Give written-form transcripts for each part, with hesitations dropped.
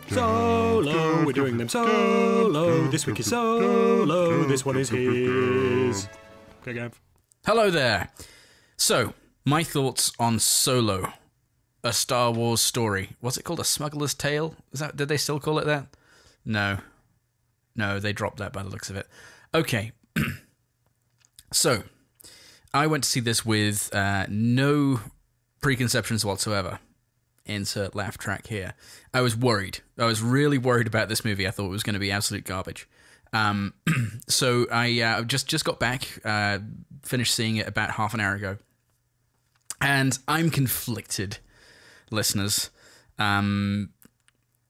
Solo, we're doing them solo. This week is solo, this one is his. Okay, Gav. Hello there. So, my thoughts on Solo, a Star Wars story. What's it called? A Smuggler's Tale? Did they still call it that? No, they dropped that by the looks of it. Okay. So, I went to see this with no preconceptions whatsoever. Insert laugh track here. I was worried. I was really worried about this movie. I thought it was going to be absolute garbage. So I just got back, finished seeing it about half an hour ago. And I'm conflicted, listeners. There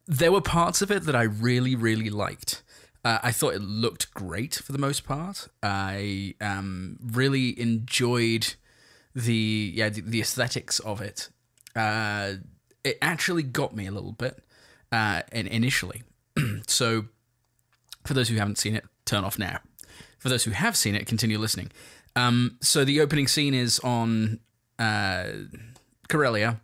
were parts of it that I really, really liked. I thought it looked great for the most part. I really enjoyed the aesthetics of it. It actually got me a little bit initially. So, for those who haven't seen it, turn off now. For those who have seen it, continue listening. So the opening scene is on Corellia,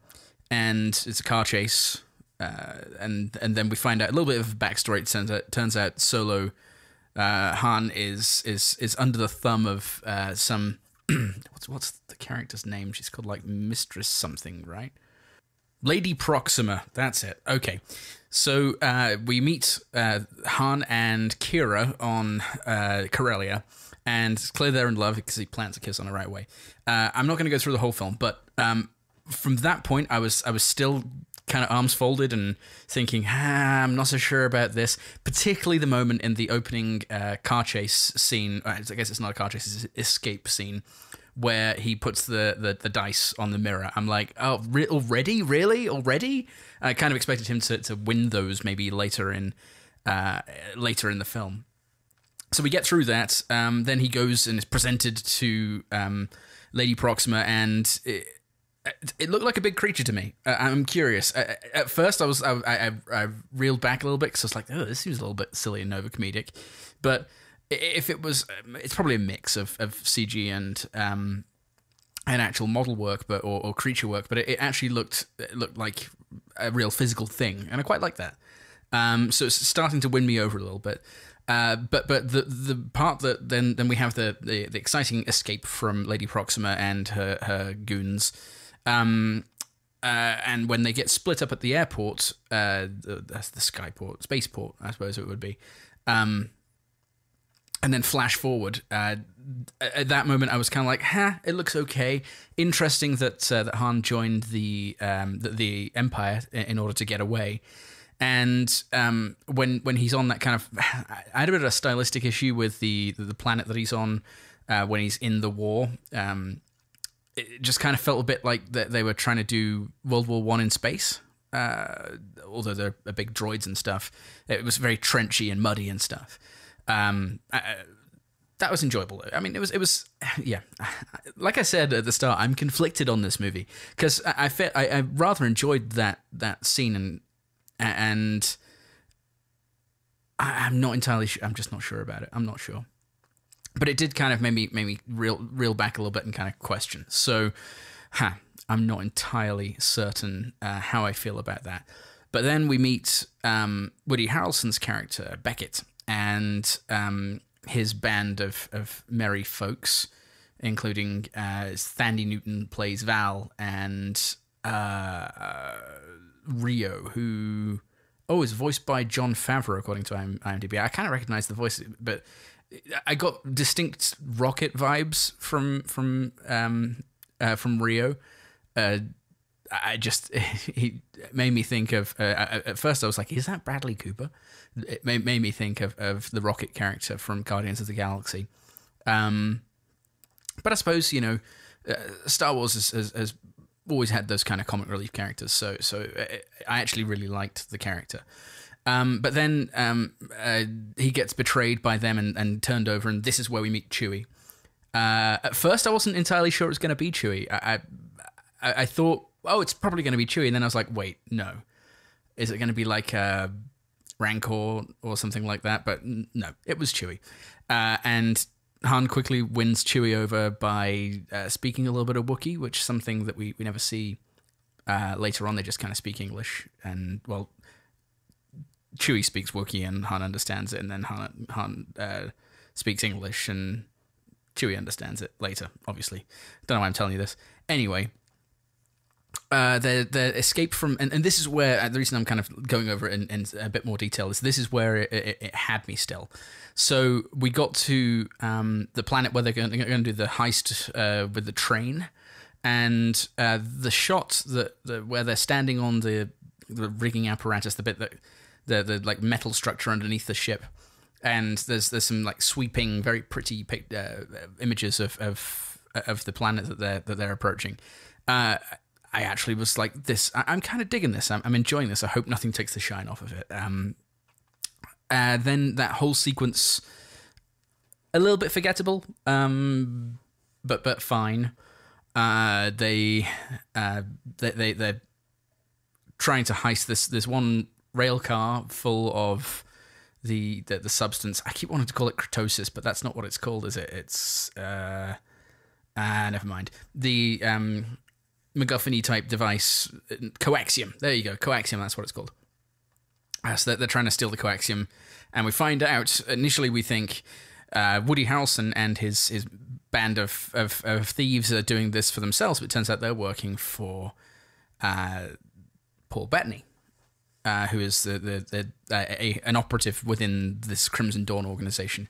and it's a car chase. And then we find out a little bit of backstory. It turns out Solo Han is under the thumb of some what's the character's name? She's called like Mistress something, right? Lady Proxima, that's it. Okay, so we meet Han and Kira on Corellia, and it's clear they're in love because he plants a kiss on the right way. I'm not going to go through the whole film, but from that point, I was still kind of arms folded and thinking, I'm not so sure about this. Particularly the moment in the opening car chase scene. I guess it's not a car chase; it's an escape scene, where he puts the dice on the mirror. I'm like, oh, already? Really? Already? I kind of expected him to win those maybe later in the film. So we get through that. Then he goes and is presented to Lady Proxima, and it looked like a big creature to me. I'm curious. At first, I reeled back a little bit because I was like, oh, this seems a little bit silly and over comedic. But if it was, it's probably a mix of CG and actual model work, or creature work. But it actually looked like a real physical thing, and I quite like that. So it's starting to win me over a little bit. But the part that then we have the exciting escape from Lady Proxima and her goons. And when they get split up at the airport, that's the spaceport, I suppose it would be. And then flash forward. At that moment, I was kind of like, it looks okay. Interesting that Han joined the Empire in order to get away. And when he's on that kind of, I had a bit of a stylistic issue with the planet that he's on when he's in the war. It just kind of felt a bit like that they were trying to do World War I in space. Although they're big droids and stuff, it was very trenchy and muddy and stuff. That was enjoyable. I mean, it was yeah. Like I said at the start, I'm conflicted on this movie because I rather enjoyed that scene and I'm not entirely sure. I'm just not sure about it. I'm not sure, but it did kind of make me reel back a little bit and kind of question. So, I'm not entirely certain how I feel about that. But then we meet Woody Harrelson's character Beckett and his band of merry folks, including Thandie Newton plays Val, and Rio, who is voiced by Jon Favreau, according to IMDb. I kind of recognize the voice, but I got distinct Rocket vibes from Rio. He made me think of, at first I was like, is that Bradley Cooper? It made me think of the Rocket character from Guardians of the Galaxy. But I suppose, Star Wars has always had those kind of comic relief characters, so I actually really liked the character. But then he gets betrayed by them and turned over, and this is where we meet Chewie. At first, I wasn't entirely sure it was going to be Chewie. I thought, it's probably going to be Chewie, and then I was like, wait, no. Is it going to be like Rancor or something like that? But no, it was Chewie. And Han quickly wins Chewie over by speaking a little bit of Wookiee, which is something that we never see later on. They just kind of speak English, and, well, Chewie speaks Wookiee and Han understands it, and then Han speaks English and Chewie understands it later, obviously. Don't know why I'm telling you this. Anyway, the escape from... And this is where... the reason I'm kind of going over it in a bit more detail is this is where it had me still. So we got to the planet where they're going to do the heist with the train, and the shot where they're standing on the rigging apparatus, the bit that the like metal structure underneath the ship, and there's some like sweeping, very pretty images of the planet that they're approaching. I actually was like, I'm kind of digging this. I'm enjoying this. I hope nothing takes the shine off of it. Then that whole sequence, a little bit forgettable, but fine. They're trying to heist this one rail car full of the substance. I keep wanting to call it Critosis, but that's not what it's called, is it? It's never mind. The MacGuffin-y type device, coaxium. There you go, coaxium. That's what it's called. So they're trying to steal the coaxium, and we find out. Initially, we think Woody Harrelson and his band of thieves are doing this for themselves, but it turns out they're working for Paul Bettany, who is an operative within this Crimson Dawn organization.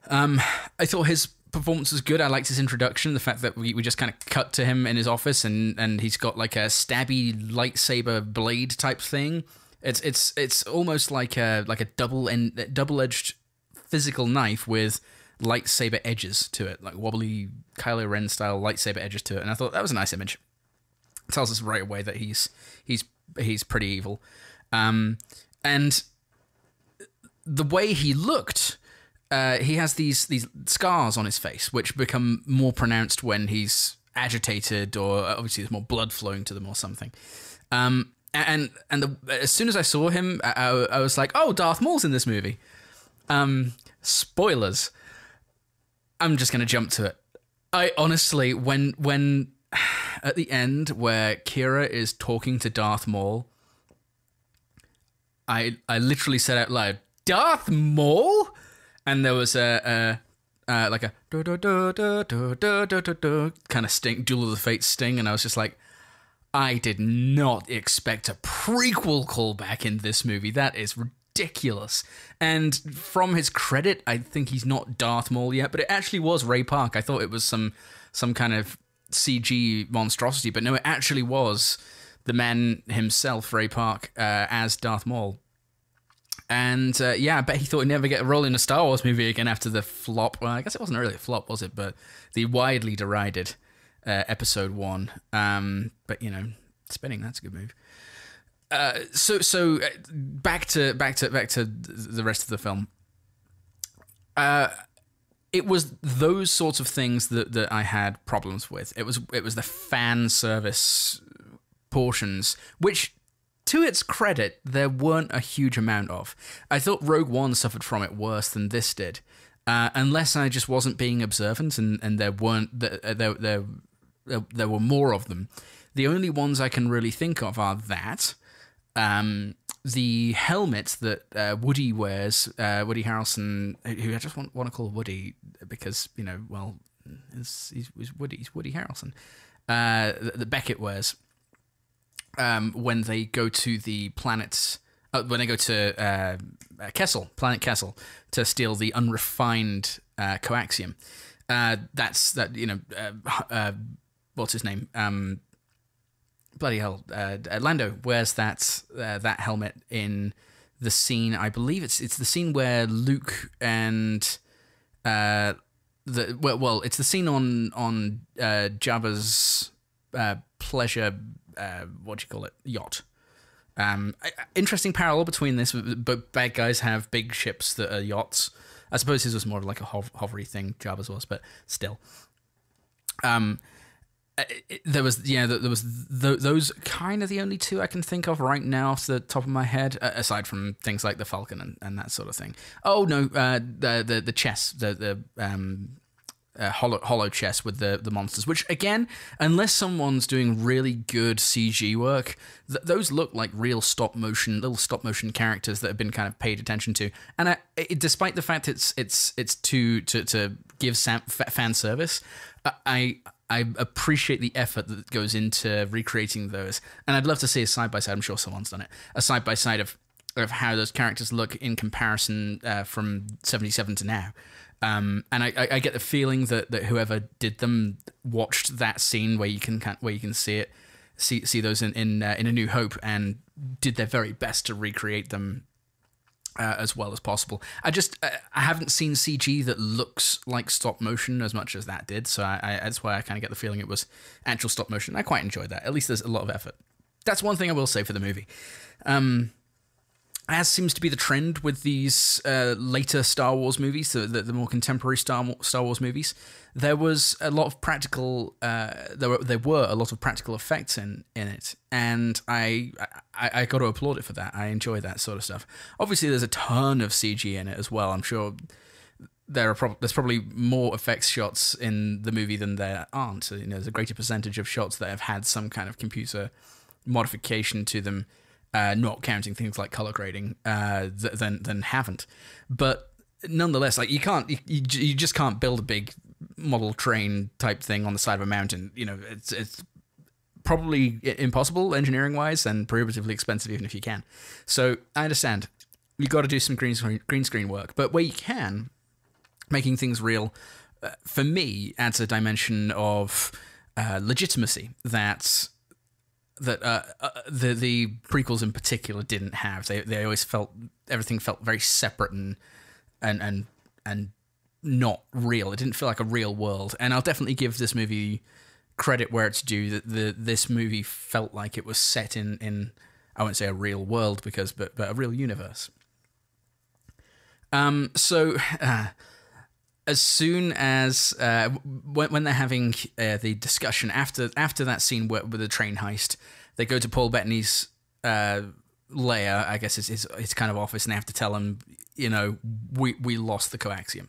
I thought his performance was good. I liked his introduction, the fact that we just kind of cut to him in his office, and he's got like a stabby lightsaber blade type thing. It's almost like a double-edged physical knife with lightsaber edges to it, like wobbly Kylo Ren style lightsaber edges to it. And I thought that was a nice image. It tells us right away that he's pretty evil. And the way he looked, he has these scars on his face, which become more pronounced when he's agitated, or obviously there's more blood flowing to them or something. And as soon as I saw him, I was like, oh, Darth Maul's in this movie. Spoilers. I'm just going to jump to it. I honestly, when at the end where Kira is talking to Darth Maul, I literally said out loud, Darth Maul? And there was like a kind of sting, Duel of the Fates sting, and I was just like, I did not expect a prequel callback in this movie. That is ridiculous. And from his credit, I think he's not Darth Maul yet, but it actually was Ray Park. I thought it was some kind of CG monstrosity, but no, it actually was the man himself, Ray Park, as Darth Maul. And I bet he thought he'd never get a role in a Star Wars movie again after the flop. Well, I guess it wasn't really a flop, was it? But the widely derided Episode 1. But spinning, that's a good move. So back to the rest of the film. It was those sorts of things that I had problems with. It was the fan service portions, which, to its credit, there weren't a huge amount of. I thought Rogue One suffered from it worse than this did, unless I just wasn't being observant and there were more of them. The only ones I can really think of are that. The helmet that Woody wears, Woody Harrelson, who I just want to call Woody because, he's Woody Harrelson, that Beckett wears when they go to the planet, when they go to Planet Kessel, to steal the unrefined coaxium. What's his name? Bloody hell, Lando wears that helmet in the scene. I believe it's the scene where Luke and it's the scene on Jabba's pleasure yacht. Interesting parallel between this, but bad guys have big ships that are yachts. I suppose his was more like a hovery thing. Jabba's was, but still. There was those kind of the only two I can think of right now off the top of my head, aside from things like the Falcon and that sort of thing. Oh no, the chess, hollow chest with the monsters, which again, unless someone's doing really good CG work, those look like real little stop motion characters that have been kind of paid attention to. And despite the fact it's to give fan service, I appreciate the effort that goes into recreating those, and I'd love to see a side by side. I'm sure someone's done it. A side by side of how those characters look in comparison from 77 to now. And I get the feeling that whoever did them watched that scene where you can see those in A New Hope and did their very best to recreate them as well as possible. I haven't seen CG that looks like stop motion as much as that did, so that's why I kind of get the feeling it was actual stop motion. I quite enjoyed that. At least there's a lot of effort. That's one thing I will say for the movie. As seems to be the trend with these later Star Wars movies, the more contemporary Star Wars movies, there was a lot of practical. There were a lot of practical effects in it, and I got to applaud it for that. I enjoy that sort of stuff. Obviously, there's a ton of CG in it as well. I'm sure there's probably more effects shots in the movie than there aren't. So, there's a greater percentage of shots that have had some kind of computer modification to them. Not counting things like color grading, than haven't. But nonetheless, like you just can't build a big model train type thing on the side of a mountain. It's probably impossible engineering wise and prohibitively expensive even if you can. So I understand you got to do some green screen work, but where you can, making things real, for me adds a dimension of legitimacy that the prequels in particular didn't have. They always everything felt very separate and not real. It didn't feel like a real world. And I'll definitely give this movie credit where it's due. That this movie felt like it was set in I won't say a real world but a real universe. So as soon as when they're having the discussion after that scene with the train heist, they go to Paul Bettany's lair. I guess it's his kind of office, and they have to tell him, we lost the coaxium.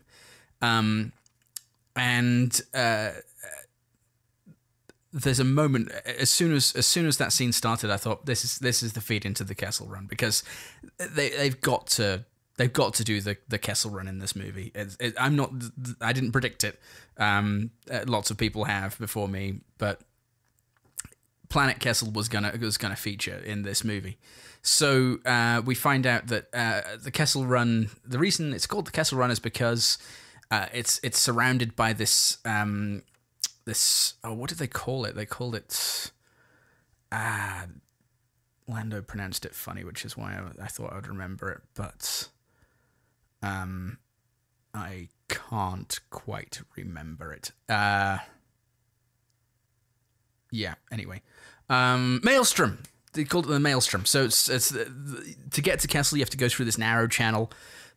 And there's a moment as soon as that scene started, I thought this is the feed into the Kessel Run, because they've got to do the Kessel Run in this movie. I didn't predict it. Lots of people have before me, but Planet Kessel was gonna feature in this movie. So we find out that the Kessel Run. The reason it's called the Kessel Run is because it's surrounded by this what did they call it? They called it. Lando pronounced it funny, which is why I thought I would remember it, but I can't quite remember it. Anyway. Maelstrom. They called it the Maelstrom. So it's to get to Kessel, you have to go through this narrow channel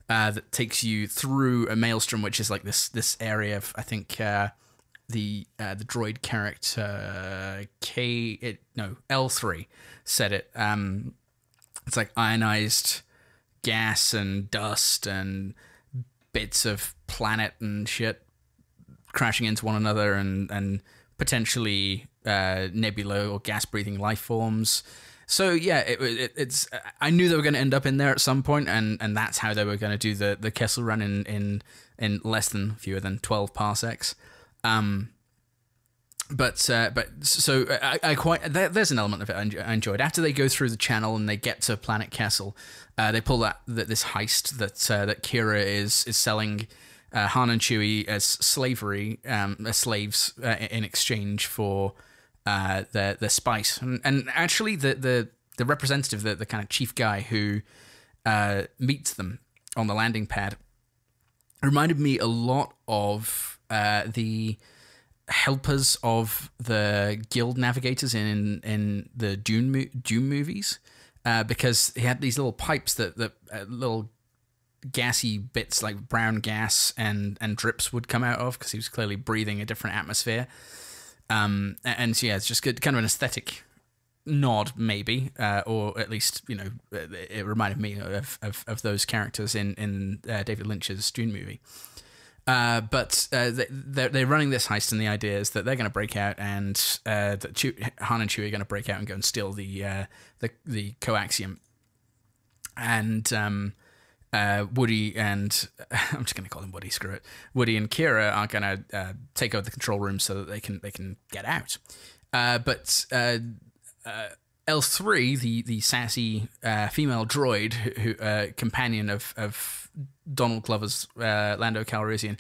that takes you through a maelstrom, which is like this area of, I think, the droid character L3 said it. It's like ionized gas and dust and bits of planet and shit crashing into one another and potentially nebula or gas breathing life forms. So yeah, it's. I knew they were going to end up in there at some point, and that's how they were going to do the Kessel Run in fewer than 12 parsecs. But I quite there's an element of it I enjoyed. After they go through the channel and they get to Planet Kessel, they pull this heist that Kira is selling Han and Chewie as slaves in exchange for their spice, and actually the representative, the kind of chief guy who meets them on the landing pad, reminded me a lot of the helpers of the guild navigators in the Dune movies, because he had these little pipes that little gassy bits like brown gas and drips would come out of, because he was clearly breathing a different atmosphere. And so yeah, it's just good, kind of an aesthetic nod, maybe, or at least it reminded me of those characters in David Lynch's Dune movie. But they're running this heist, and the idea is that they're going to break out, and that Han and Chewie are going to break out and go and steal the coaxium. And Woody and I'm just going to call him Woody. Screw it. Woody and Kira are going to take over the control room so that they can get out. But L3, the sassy female droid, who companion of Donald Glover's Lando Calrissian.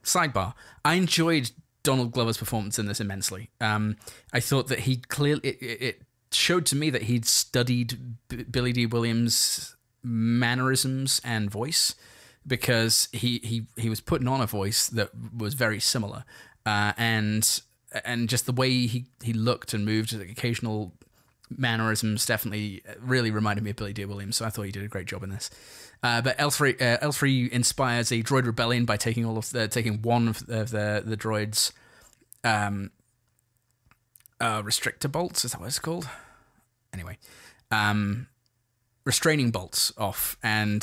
Sidebar: I enjoyed Donald Glover's performance in this immensely. I thought that he clearly it showed to me that he'd studied Billy D. Williams' mannerisms and voice, because he was putting on a voice that was very similar, and just the way he looked and moved, the occasional mannerisms definitely really reminded me of Billy D. Williams. So I thought he did a great job in this. But L3 inspires a droid rebellion by taking one of the droids restrictor bolts. Is that what it's called? Anyway, restraining bolts off, and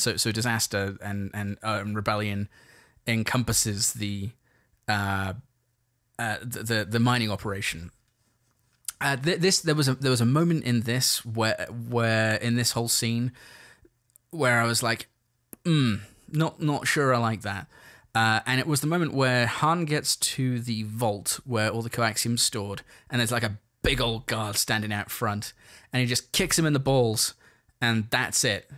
so disaster and rebellion encompasses the mining operation. There was a moment in this where in this whole scene where I was like, not sure I like that. And it was the moment where Han gets to the vault where all the coaxium's stored, and there's like a big old guard standing out front, and he just kicks him in the balls, and that's it.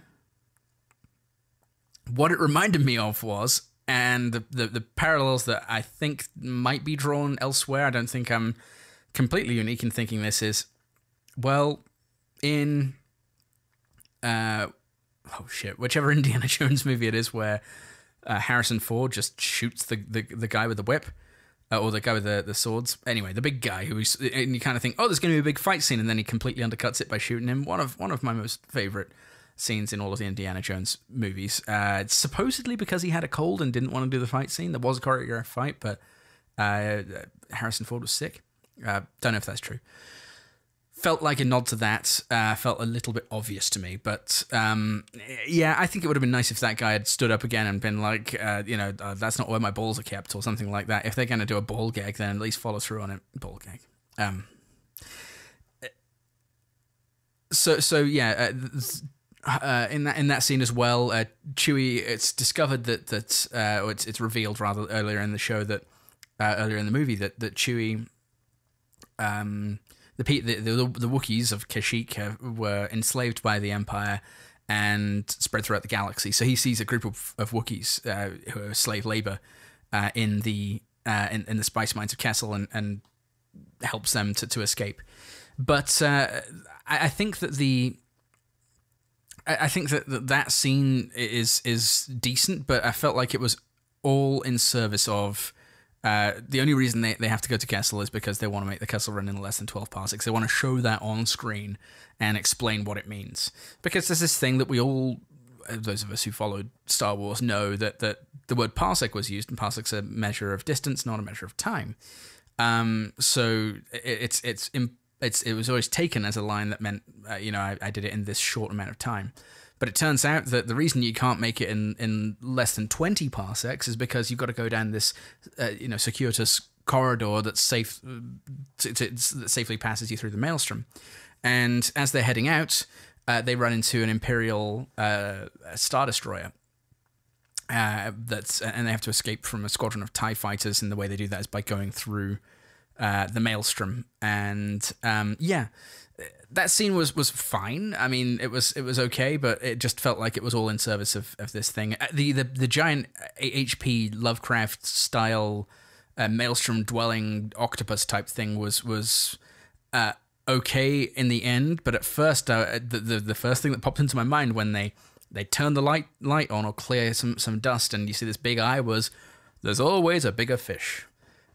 What it reminded me of was, and the parallels that I think might be drawn elsewhere, I don't think I'm completely unique in thinking this, is, well, in whichever Indiana Jones movie it is where Harrison Ford just shoots the guy with the whip, or the guy with the swords. Anyway, the big guy and you kind of think, oh, there's going to be a big fight scene, and then he completely undercuts it by shooting him. One of my most favorite scenes in all of the Indiana Jones movies. It's supposedly because he had a cold and didn't want to do the fight scene. There was a choreographed fight, but Harrison Ford was sick. Don't know if that's true. Felt like a nod to that. Felt a little bit obvious to me, but yeah, I think it would have been nice if that guy had stood up again and been like, that's not where my balls are kept, or something like that. If they're going to do a ball gag, then at least follow through on it. Ball gag. So yeah, in that scene as well, Chewie. It's discovered that it's revealed rather earlier in the show that earlier in the movie that Chewie. The Wookiees of Kashyyyk were enslaved by the Empire and spread throughout the galaxy. So he sees a group of Wookiees who are slave labor in the spice mines of Kessel and helps them to escape. But I think that that scene is decent, but I felt like it was all in service of. The only reason they have to go to Kessel is because they want to make the Kessel run in less than 12 parsecs. They want to show that on screen and explain what it means. Because there's this thing that we all, those of us who followed Star Wars, know that the word parsec was used, and parsec's a measure of distance, not a measure of time. So it was always taken as a line that meant, I did it in this short amount of time. But it turns out that the reason you can't make it in less than 20 parsecs is because you've got to go down this, circuitous corridor that's safe, that safely passes you through the maelstrom. And as they're heading out, they run into an Imperial Star Destroyer. And they have to escape from a squadron of TIE fighters, and the way they do that is by going through the maelstrom. And that scene was fine. I mean, it was okay, but it just felt like it was all in service of this thing. The giant HP Lovecraft style maelstrom dwelling octopus type thing was okay in the end, but at first the first thing that popped into my mind when they turn the light on or clear some dust and you see this big eye was, there's always a bigger fish.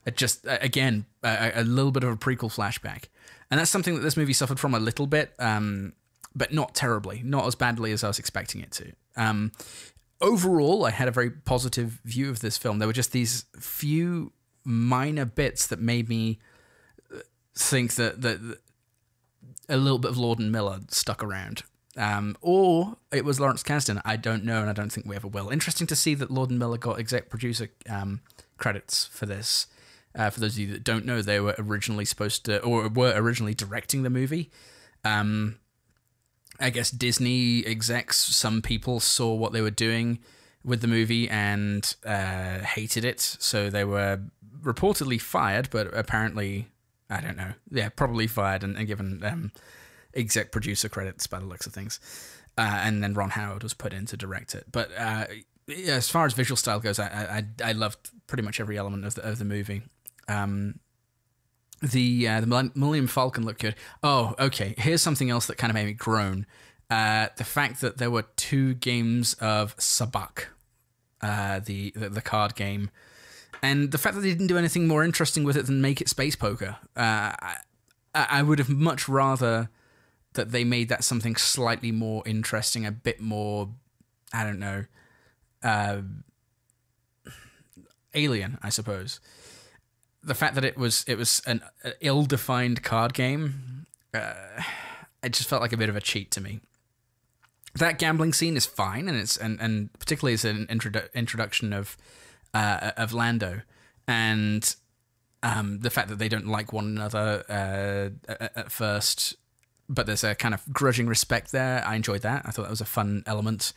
It just, again, a little bit of a prequel flashback. And that's something that this movie suffered from a little bit, but not terribly, not as badly as I was expecting it to. Overall, I had a very positive view of this film. There were just these few minor bits that made me think that a little bit of Lord and Miller stuck around. Or it was Lawrence Kasdan. I don't know, and I don't think we ever will. Interesting to see that Lord and Miller got exec producer credits for this. For those of you that don't know, they were originally directing the movie. I guess Disney execs, some people saw what they were doing with the movie and hated it, so they were reportedly fired, but apparently, I don't know, probably fired and given exec producer credits by the looks of things. And then Ron Howard was put in to direct it. But as far as visual style goes, I loved pretty much every element of the movie. The Millennium Falcon looked good. Oh, okay. Here's something else that kind of made me groan. The fact that there were 2 games of Sabak, the card game, and the fact that they didn't do anything more interesting with it than make it space poker. I would have much rather that they made that something slightly more interesting, a bit more, I don't know, alien, I suppose. The fact that it was an ill-defined card game, it just felt like a bit of a cheat to me. That gambling scene is fine, and particularly as an introduction of Lando, and the fact that they don't like one another at first, but there's a kind of grudging respect there. I enjoyed that. I thought that was a fun element.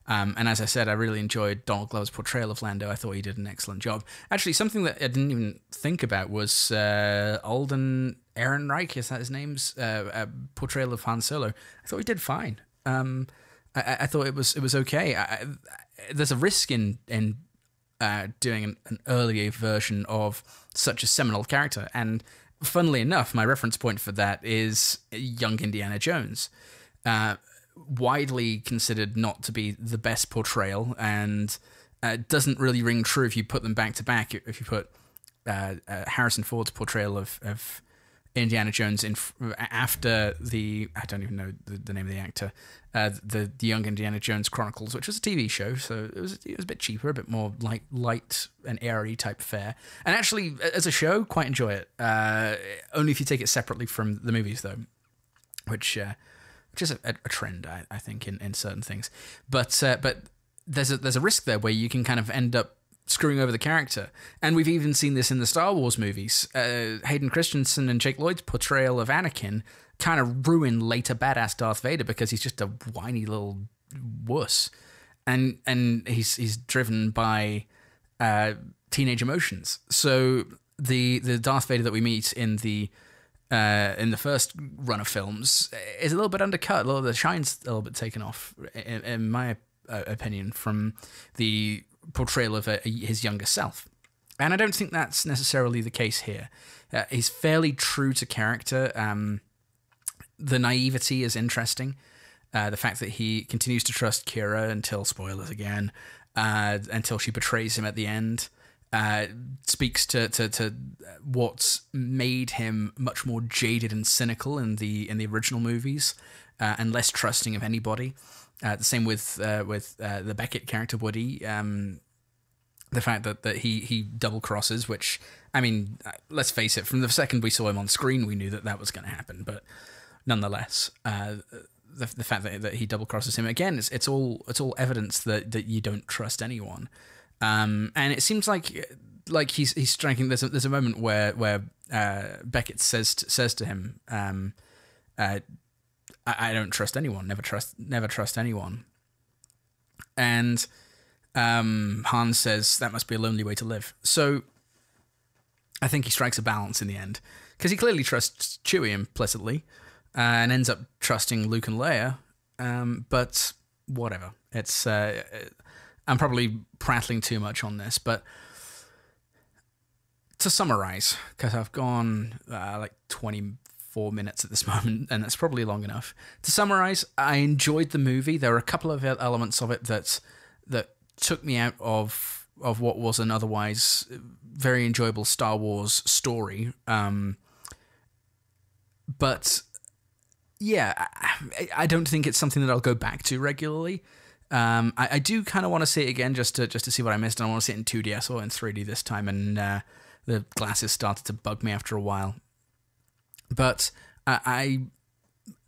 And as I said, I really enjoyed Donald Glover's portrayal of Lando. I thought he did an excellent job. Actually, something that I didn't even think about was Alden Ehrenreich, is that his name's portrayal of Han Solo. I thought he did fine. I thought it was okay. There's a risk in doing an earlier version of such a seminal character, and funnily enough, my reference point for that is young Indiana Jones. Widely considered not to be the best portrayal, and doesn't really ring true if you put them back to back. If you put Harrison Ford's portrayal of Indiana Jones in after I don't even know the name of the actor, the Young Indiana Jones Chronicles, which was a TV show, so it was a bit cheaper, a bit more light and airy type fare. And actually, as a show, quite enjoy it. Only if you take it separately from the movies, though, which is a trend, I think, in certain things. But there's a risk there where you can kind of end up screwing over the character. And we've even seen this in the Star Wars movies. Hayden Christensen and Jake Lloyd's portrayal of Anakin kind of ruin later badass Darth Vader because he's just a whiny little wuss. And he's driven by teenage emotions. So the Darth Vader that we meet in the first run of films is a little bit undercut. A little of the shine's a little bit taken off, in my opinion, from the portrayal of his younger self. And I don't think that's necessarily the case here. He's fairly true to character. The naivety is interesting. The fact that he continues to trust Kira until, spoilers again, until she betrays him at the end. Speaks to what's made him much more jaded and cynical in the original movies, and less trusting of anybody. The same with the Beckett character Woody. The fact that he double crosses, which, I mean, let's face it, from the second we saw him on screen, we knew that was going to happen. But nonetheless, the fact that he double crosses him again, it's all evidence that you don't trust anyone. And it seems like he's striking. There's a moment where Beckett says to him, I don't trust anyone. Never trust anyone. And Han says that must be a lonely way to live. So I think he strikes a balance in the end, because he clearly trusts Chewie implicitly, and ends up trusting Luke and Leia. But whatever. It's I'm probably prattling too much on this, but to summarize, because I've gone like 24 minutes at this moment, and that's probably long enough. To summarize, I enjoyed the movie. There were a couple of elements of it that took me out of what was an otherwise very enjoyable Star Wars story. But yeah, I don't think it's something that I'll go back to regularly. I do kind of want to see it again just to see what I missed, and I want to see it in 2DS or in 3D this time, and the glasses started to bug me after a while. But I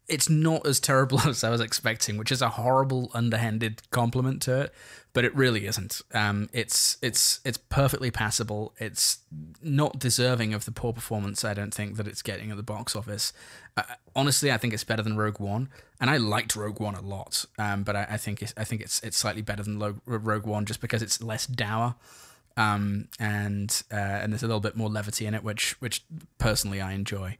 it's not as terrible as I was expecting, which is a horrible underhanded compliment to it, but it really isn't. It's perfectly passable. It's not deserving of the poor performance I don't think that it's getting at the box office. Honestly, I think it's better than Rogue One, and I liked Rogue One a lot. But I think it's slightly better than Rogue One just because it's less dour. And there's a little bit more levity in it, which personally I enjoy.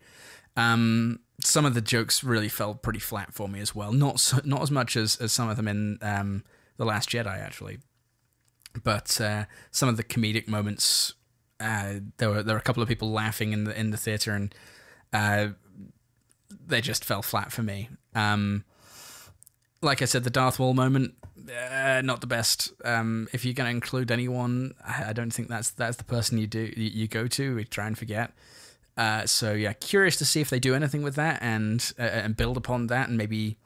Some of the jokes really fell pretty flat for me as well. Not as much as some of them in The Last Jedi, actually. But some of the comedic moments, there were a couple of people laughing in the theater, and they just fell flat for me. Like I said, the Darth Maul moment, not the best. If you're going to include anyone, I don't think that's the person you go to. We try and forget. So yeah, curious to see if they do anything with that and build upon that, and maybe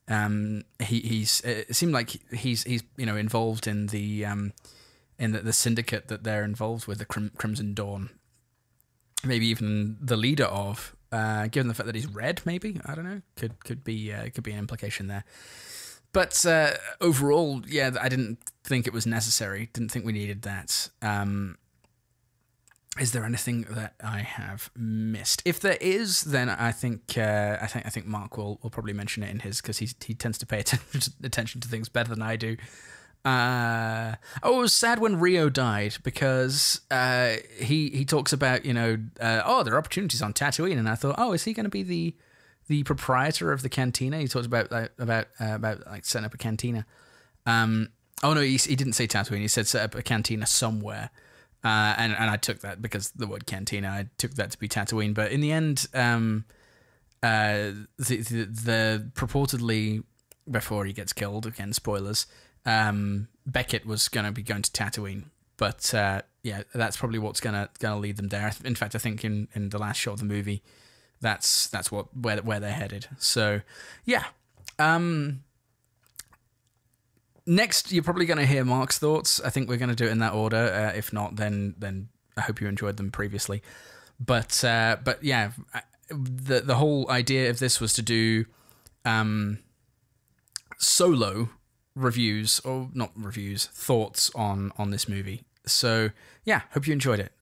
it seemed like he's involved in the syndicate that they're involved with, the Crimson Dawn. Maybe even the leader of, given the fact that he's red, maybe, I don't know, could be an implication there. But overall, yeah, I didn't think it was necessary. Didn't think we needed that. Is there anything that I have missed? If there is, then I think Mark will probably mention it in his, because he tends to pay attention to things better than I do. It was sad when Rio died, because he talks about there are opportunities on Tatooine, and I thought, is he going to be the proprietor of the cantina? He talks about setting up a cantina. No, he didn't say Tatooine. He said set up a cantina somewhere. And I took that because the word cantina, I took that to be Tatooine. But in the end, the purportedly, before he gets killed, again, spoilers, Beckett was going to going to Tatooine. But yeah, that's probably what's gonna lead them there. In fact, I think in the last shot of the movie, that's where they're headed. So yeah. Next, you're probably going to hear Mark's thoughts. I think we're going to do it in that order. If not, then I hope you enjoyed them previously. But yeah, the whole idea of this was to do solo reviews, or not reviews, thoughts on this movie. So yeah, hope you enjoyed it.